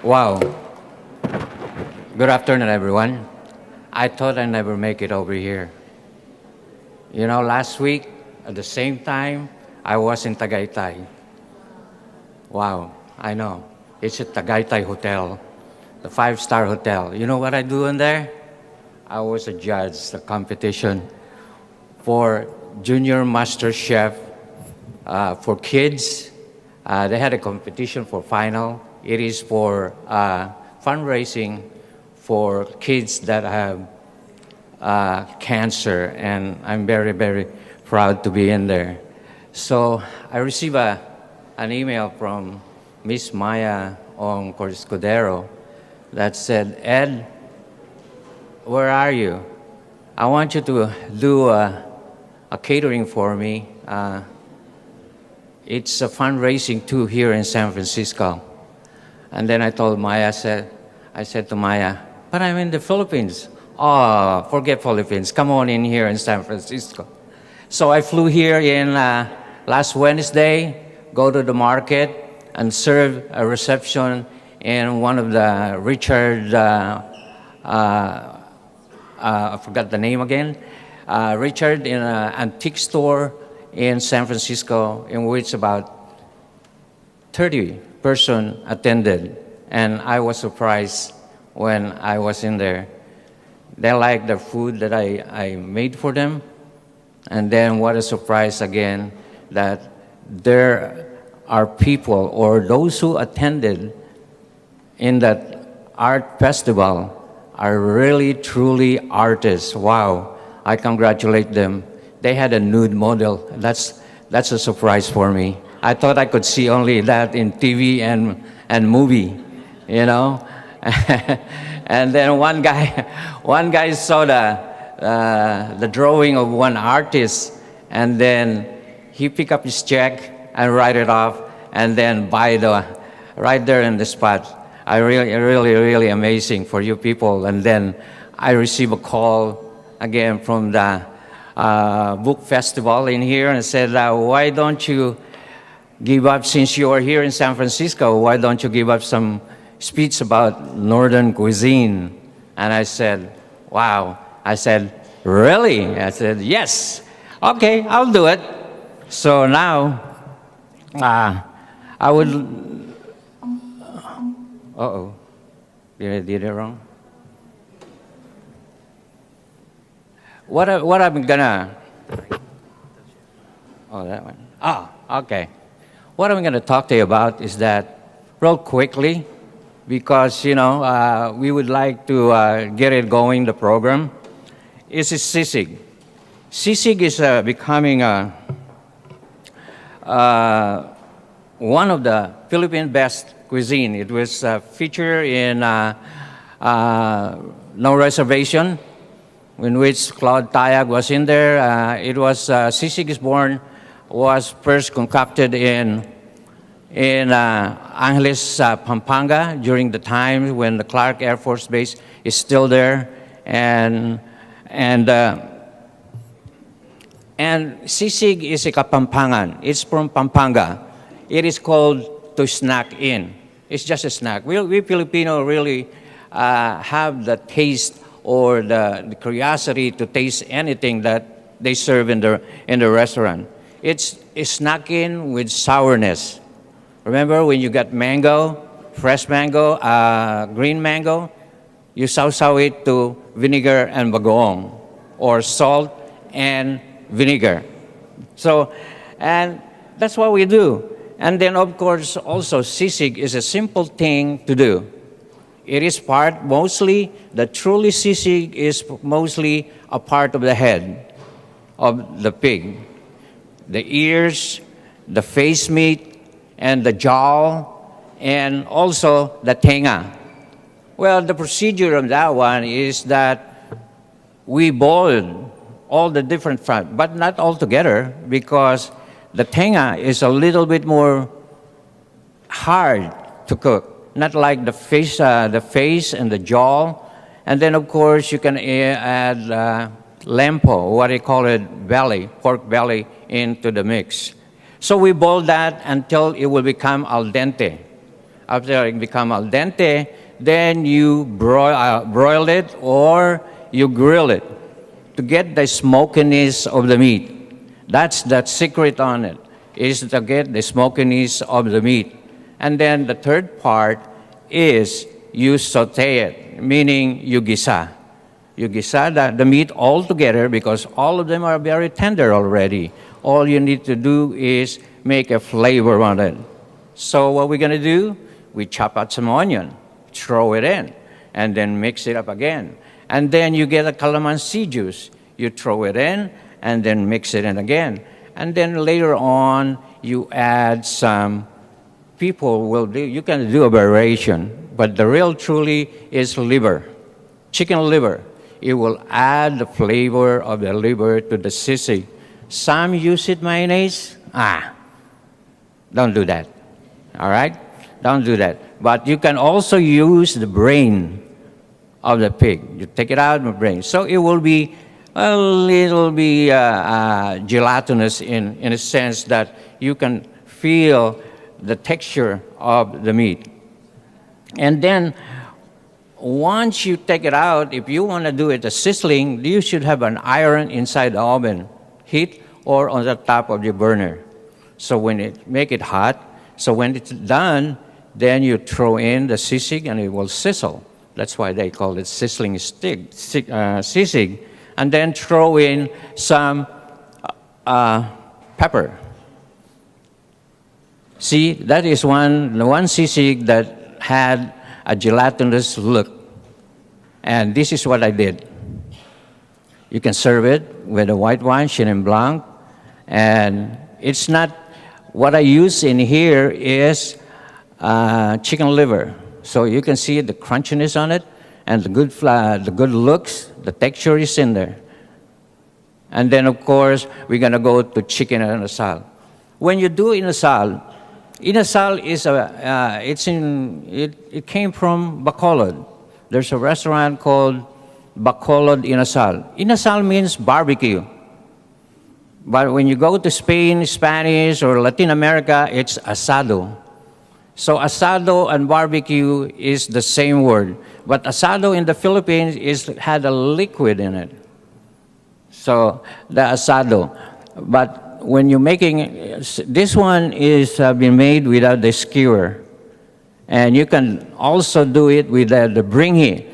Wow. Good afternoon, everyone. I thought I'd never make it over here. You know, last week, at the same time, I was in Tagaytay. Wow, I know. It's a Tagaytay Hotel, the five-star hotel. You know what I do in there? I was a judge, the competition for Junior Master Chef for kids. They had a competition for final. It is for fundraising for kids that have cancer, and I'm very, very proud to be in there. So I received an email from Miss Maya on Escudero that said, Ed, where are you? I want you to do a catering for me. It's a fundraising too here in San Francisco. And then I told Maya, I said to Maya, but I'm in the Philippines. Oh, forget Philippines. Come on in here in San Francisco. So I flew here in last Wednesday, go to the market and serve a reception in one of the Richard, I forgot the name again, Richard in an antique store in San Francisco in which about 30 person attended. And I was surprised when I was in there. They liked the food that I made for them. And then what a surprise again that there are people or those who attended in that art festival are really truly artists. Wow, I congratulate them. They had a nude model. That's a surprise for me. I thought I could see only that in TV and movie, you know. And then one guy saw the drawing of one artist, and then he picked up his check and write it off, and then buy right there in the spot. I really amazing for you people. And then I received a call again from the book festival in here and said, why don't you give up, since you are here in San Francisco, why don't you give up some speech about Northern cuisine? And I said, wow. I said, really? I said, yes. Okay, I'll do it. So now, I would, did I did it wrong? What I'm gonna, that one. Okay. What I'm gonna talk to you about is that real quickly, because, you know, we would like to get it going, the program, is sisig. Sisig is becoming one of the Philippine best cuisine. It was featured in No Reservation, in which Claude Tayag was in there. It was sisig is born, was first concocted in Angeles, Pampanga during the time when the Clark Air Force Base is still there, and sisig is a Kapampangan. It's from Pampanga. It is called to snack in. It's just a snack. We Filipino really have the taste or the curiosity to taste anything that they serve in the restaurant. It's a snack in with sourness. Remember when you got mango, fresh mango, green mango, you sausaw it to vinegar and bagoong, or salt and vinegar. So, and that's what we do. And then, of course, also sisig is a simple thing to do. It is mostly, the truly sisig is mostly a part of the head of the pig. The ears, the face meat, and the jaw, and also the tenga. Well, the procedure of that one is that we boil all the different fat, but not all together, because the tenga is a little bit more hard to cook, not like the face and the jaw. And then, of course, you can add lempo, what they call it, belly, pork belly, into the mix. So we boil that until it will become al dente. After it become al dente, then you broil it or you grill it to get the smokiness of the meat. That's the secret on it, is to get the smokiness of the meat. And then the third part is you saute it, meaning you gisa. You gisa the meat all together because all of them are very tender already. All you need to do is make a flavor on it. So what we're going to do, we chop out some onion, throw it in, and then mix it up again. And then you get a calamansi juice. You throw it in, and then mix it in again. And then later on, you add some, people will do, you can do a variation, but the real truly is liver, chicken liver. It will add the flavor of the liver to the sisig. Some use it mayonnaise. Don't do that. All right? Don't do that. But you can also use the brain of the pig. You take it out of the brain. So it will be a little bit gelatinous in a sense that you can feel the texture of the meat. And then once you take it out, if you want to do it a sizzling, you should have an iron inside the oven, heat or on the top of the burner. So when it make it hot, so when it's done, then you throw in the sisig and it will sizzle. That's why they call it sizzling sisig. And then throw in some pepper. See, that is one sisig that had a gelatinous look. And this is what I did. You can serve it with a white wine, Chenin Blanc. And it's not, what I use in here is chicken liver. So you can see the crunchiness on it and the good looks, the texture is in there. And then, of course, we're going to go to chicken inasal. When you do inasal is it came from Bacolod. There's a restaurant called Bacolod Inasal. Inasal means barbecue. But when you go to Spain, Spanish, or Latin America, it's asado. So asado and barbecue is the same word. But asado in the Philippines had a liquid in it. So the asado. But when you're making, this one is been made without the skewer. And you can also do it with the bringhi.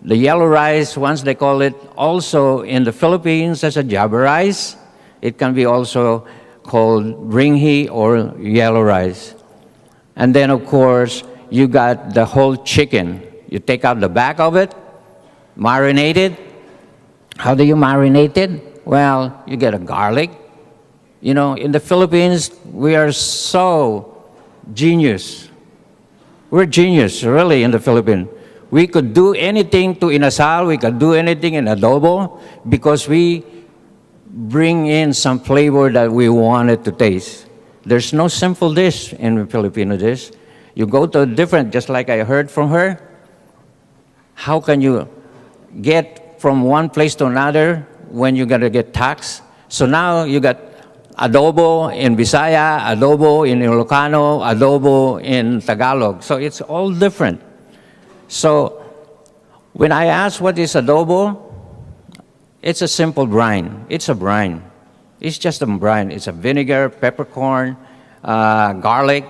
The yellow rice, once they call it, also in the Philippines as a java rice. It can be also called bringhi or yellow rice. And then, of course, you got the whole chicken. You take out the back of it, marinate it. How do you marinate it? Well, you get a garlic. You know, in the Philippines, we are so genius. We're genius, really, in the Philippines. We could do anything to inasal, we could do anything in adobo, because we bring in some flavor that we wanted to taste. There's no simple dish in Filipino dish. You go to a different, just like I heard from her, how can you get from one place to another when you're gonna get taxed? So now you got adobo in Bisaya, adobo in Ilocano, adobo in Tagalog. So it's all different. So when I ask what is adobo, it's a simple brine. It's a brine. It's just a brine. It's a vinegar, peppercorn, garlic,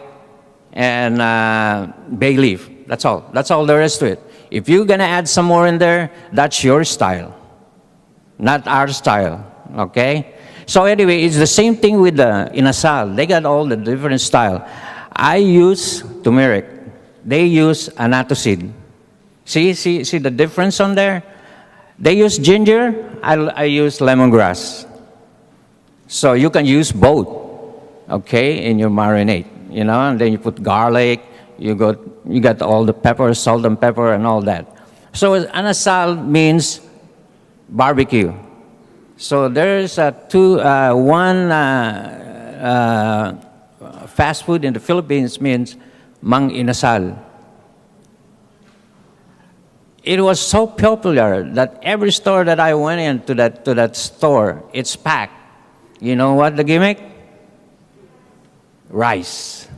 and bay leaf. That's all. That's all there is to it. If you're gonna add some more in there, that's your style, not our style. Okay? So anyway, it's the same thing with the inasal. They got all the different style. I use turmeric. They use anatosid. See the difference on there? They use ginger. I use lemongrass. So you can use both, okay, in your marinade, you know. And then you put garlic. You got all the pepper, salt and pepper, and all that. So anasal means barbecue. So there's one fast food in the Philippines means mang inasal. It was so popular that every store that I went into that store, it's packed. You know what the gimmick? Rice.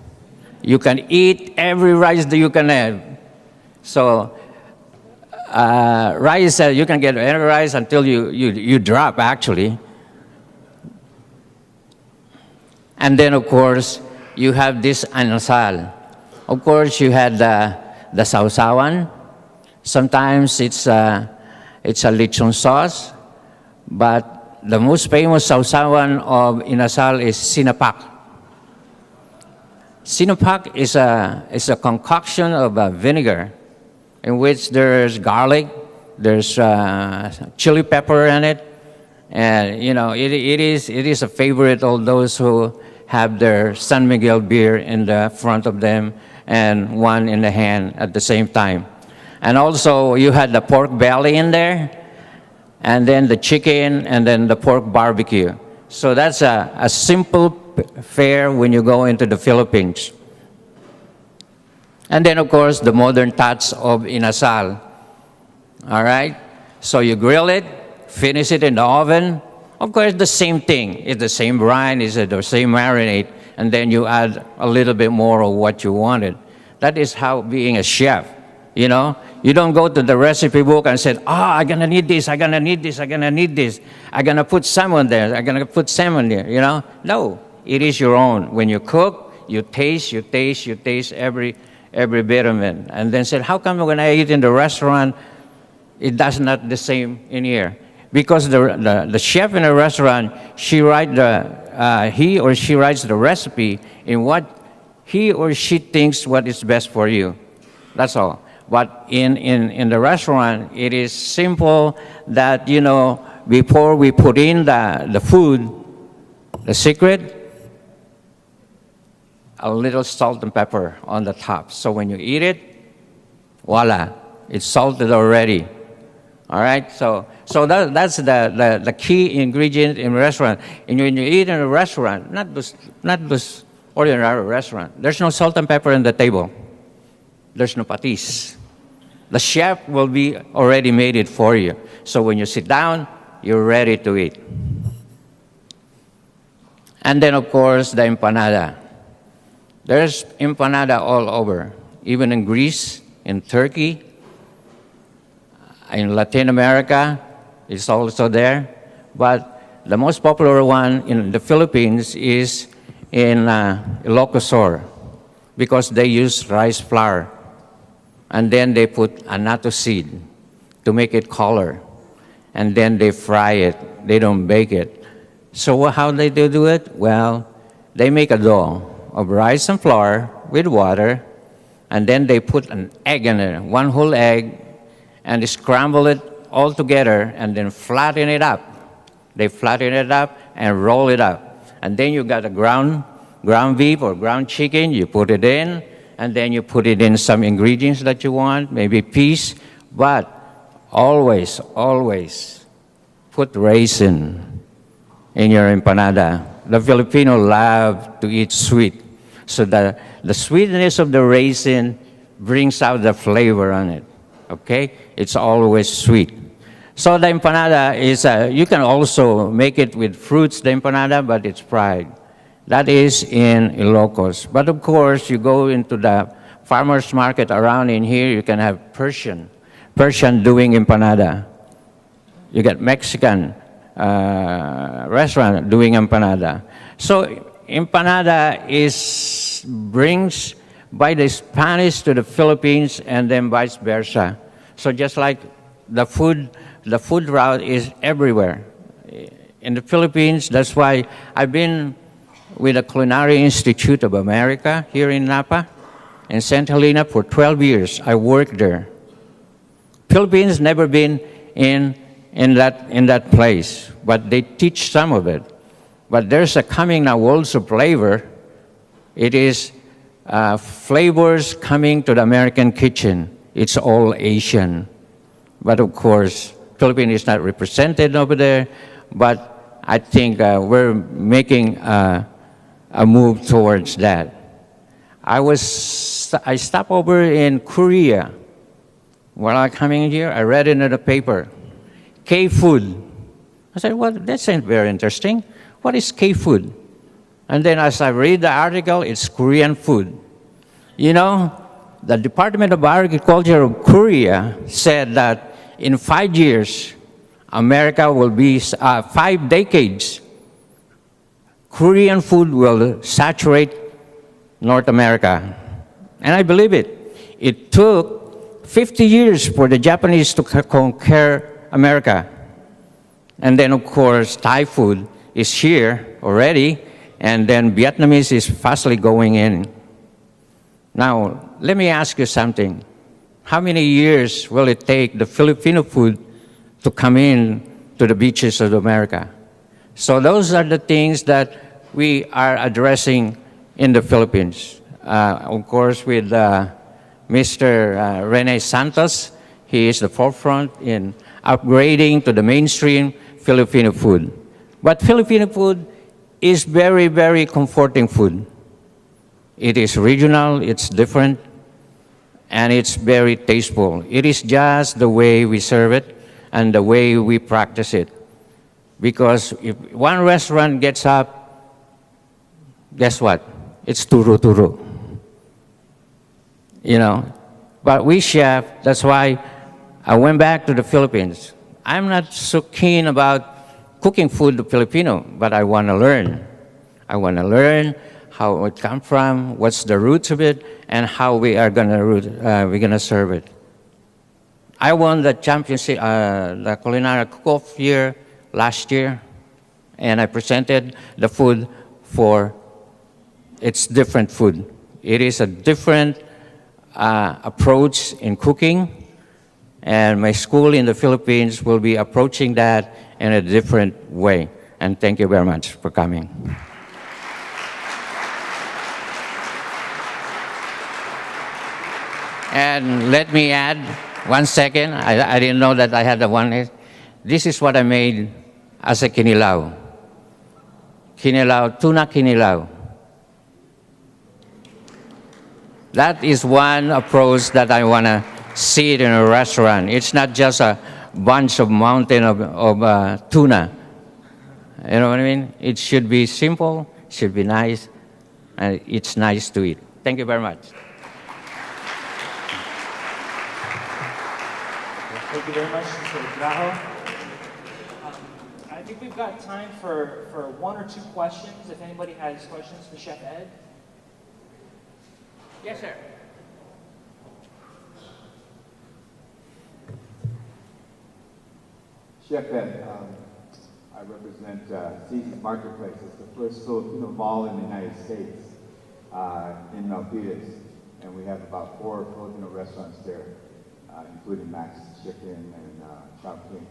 You can eat every rice that you can have. So rice, you can get every rice until you drop, actually. And then, of course, you have this anasal. Of course, you had the sausawan. Sometimes it's a lechon sauce, but the most famous sausawan of inasal is sinapak. Sinapak is a concoction of vinegar in which there's garlic, there's chili pepper in it, and it is a favorite of those who have their San Miguel beer in the front of them and one in the hand at the same time. And also you had the pork belly in there, and then the chicken, and then the pork barbecue. So that's a simple fare when you go into the Philippines. And then, of course, the modern touch of inasal. All right? So you grill it, finish it in the oven. Of course, the same thing. It's the same brine, it's the same marinade, and then you add a little bit more of what you wanted. That is how being a chef, you know? You don't go to the recipe book and say, I'm going to need this, I'm going to need this, I'm going to need this. I'm going to put salmon there, I'm going to put salmon there, you know? No, it is your own. When you cook, you taste every bit of it. And then say, how come when I eat in the restaurant, it does not the same in here? Because the chef in a restaurant, he or she writes the recipe in what he or she thinks what is best for you. That's all. But in the restaurant, it is simple that, before we put in the food, the secret, a little salt and pepper on the top. So when you eat it, voila, it's salted already. All right, so that's the key ingredient in a restaurant. And when you eat in a restaurant, not this ordinary restaurant, there's no salt and pepper on the table. There's no patis. The chef will be already made it for you. So when you sit down, you're ready to eat. And then, of course, the empanada. There's empanada all over, even in Greece, in Turkey, in Latin America, it's also there. But the most popular one in the Philippines is in Ilocos, because they use rice flour. And then they put annatto seed to make it color. And then they fry it. They don't bake it. So how they do it? Well, they make a dough of rice and flour with water, and then they put an egg in it, one whole egg, and they scramble it all together and then flatten it up. They flatten it up and roll it up. And then you got a ground beef or ground chicken, you put it in, and then you put it in some ingredients that you want, maybe peas, but always put raisin in your empanada. The Filipino love to eat sweet. So the sweetness of the raisin brings out the flavor on it, okay? It's always sweet. So the empanada is, you can also make it with fruits, the empanada, but it's fried. That is in Ilocos. But of course, you go into the farmer's market around in here, you can have Persian doing empanada. You get Mexican restaurant doing empanada. So empanada brings by the Spanish to the Philippines and then vice versa. So just like the food route is everywhere. In the Philippines, that's why I've been with the Culinary Institute of America here in Napa and St. Helena for 12 years. I worked there. Philippines never been in that place, but they teach some of it. But there's a coming now Worlds of Flavor. It is flavors coming to the American kitchen. It's all Asian. But of course, Philippines is not represented over there, but I think we're making a move towards that. I stopped over in Korea. While I'm coming here, I read it in the paper. K-food. I said, well, that sounds very interesting. What is K-food? And then as I read the article, it's Korean food. You know, the Department of Agriculture of Korea said that in 5 years, America will be 5 decades. Korean food will saturate North America. And I believe it. It took 50 years for the Japanese to conquer America. And then, of course, Thai food is here already, and then Vietnamese is fastly going in. Now, let me ask you something. How many years will it take the Filipino food to come in to the beaches of America? So those are the things that we are addressing in the Philippines. Of course, with Mr. Rene Santos, he is the forefront in upgrading to the mainstream Filipino food. But Filipino food is very, very comforting food. It is regional, it's different, and it's very tasteful. It is just the way we serve it and the way we practice it. Because if one restaurant gets up, guess what? It's turo-turo. You know, but we chef, that's why I went back to the Philippines. I'm not so keen about cooking food to Filipino, but I want to learn. I want to learn how it comes from, what's the roots of it, and how we're gonna serve it. I won the championship, the culinary cook-off year last year, and I presented the food for its different food. It is a different approach in cooking, and my school in the Philippines will be approaching that in a different way. And thank you very much for coming. And let me add 1 second. I didn't know that I had the one. This is what I made as a kinilaw. Kinilaw, tuna kinilaw. That is one approach that I want to see it in a restaurant. It's not just a bunch of mountain of tuna. You know what I mean? It should be simple, should be nice, and it's nice to eat. Thank you very much. Thank you very much, Mr. Grajo. I think we've got time for one or two questions. If anybody has questions for Chef Ed. Yes, sir. Chef Ed, I represent Seasons Marketplace. It's the first Filipino mall in the United States, in Milpitas. And we have about 4 Filipino restaurants there, including Max Chicken and Chowking.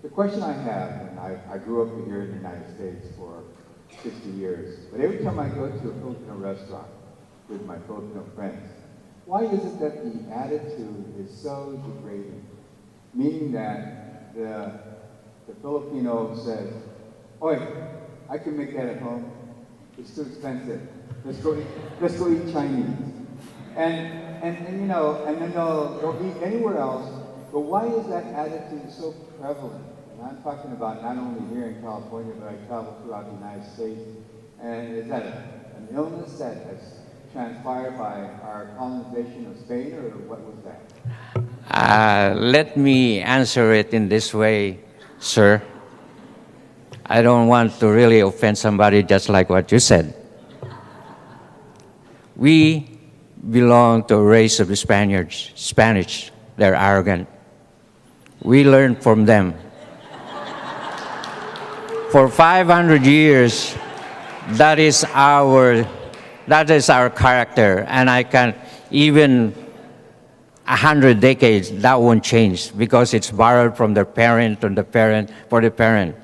The question I have, and I grew up here in the United States for 60 years, but every time I go to a Filipino restaurant with my Filipino friends, why is it that the attitude is so degrading? Meaning that the Filipino says, "Oi, I can make that at home. It's too expensive. Let's go eat Chinese." And you know, and then they'll eat anywhere else. But why is that attitude so prevalent? And I'm talking about not only here in California, but I travel throughout the United States. And is that an illness that has transpired by our colonization of Spain, or what was that? Let me answer it in this way, sir. I don't want to really offend somebody, just like what you said. We belong to a race of the Spanish. They're arrogant. We learn from them. For 500 years, that is our character, and I can't even 100 decades, that won't change because it's borrowed from the parent to the parent for the parent.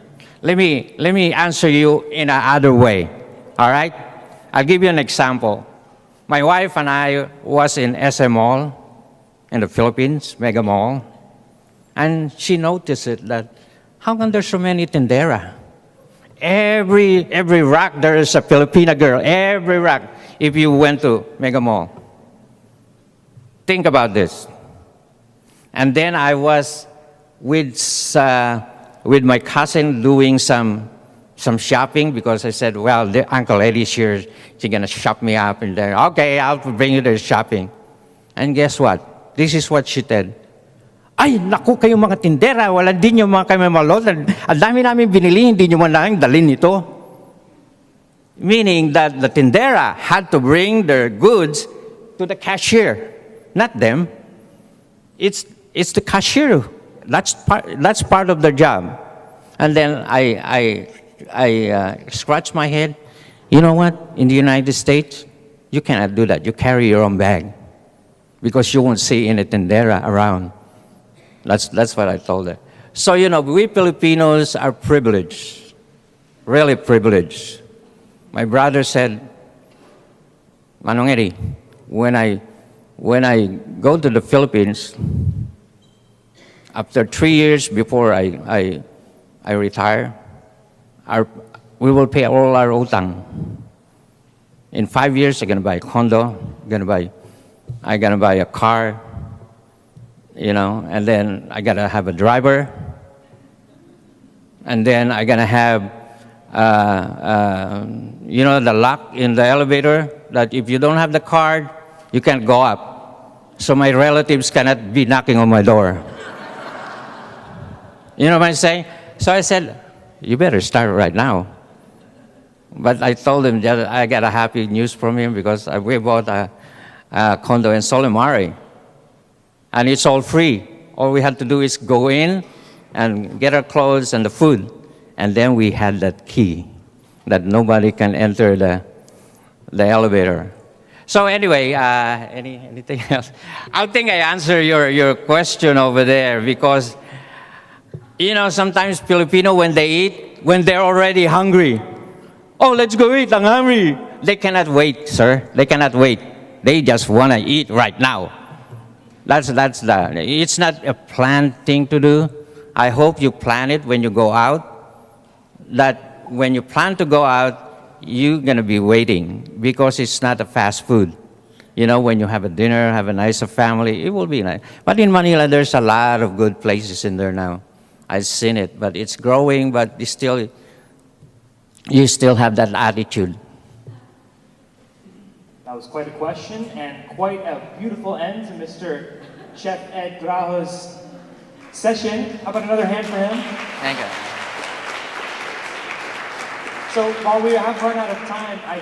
Let me answer you in another way. All right? I'll give you an example. My wife and I was in SM Mall in the Philippines, Mega Mall, and she noticed it that how come there's so many tindera? Every rack there is a Filipina girl. Every rack. If you went to Mega Mall, think about this. And then I was with my cousin doing some some shopping because I said, well, the Uncle Eddie's here. She's going to shop me up and there. Okay, I'll bring you the shopping. And guess what? This is what she said. Ay, naku kayo mga tindera, wala din yung mga kayo malot. Ang dami namin binili, hindi nyo man lang dalhin ito. Meaning that the tindera had to bring their goods to the cashier, not them. It's the cashier. That's part of their job. And then I scratched my head. You know what? In the United States, you cannot do that. You carry your own bag because you won't see any tendera around. That's what I told her. So, we Filipinos are privileged, really privileged. My brother said, Manong Eddie, when I go to the Philippines, after 3 years before I retire, we will pay all our utang. In 5 years, I'm gonna buy a condo, I'm gonna buy a car, and then I gotta have a driver, and then I'm gonna have, the lock in the elevator that if you don't have the card, you can't go up. So my relatives cannot be knocking on my door. You know what I'm saying? So I said, you better start right now. But I told him that I got a happy news from him because we bought a condo in Solimare. And it's all free. All we had to do is go in and get our clothes and the food. And then we had that key that nobody can enter the elevator. So anyway, anything else? I think I answered your question over there because, sometimes Filipino, when they eat, when they're already hungry, oh, let's go eat, I'm hungry. They cannot wait, sir. They cannot wait. They just want to eat right now. It's not a planned thing to do. I hope you plan it when you go out, that when you plan to go out, you're going to be waiting because it's not a fast food. When you have a dinner, have a nicer family, it will be nice. But in Manila, there's a lot of good places in there now. I've seen it, but it's growing, but you still have that attitude. That was quite a question and quite a beautiful end to Mr. Chef Ed Grajo's session. How about another hand for him? Thank you. So while we have run out of time, I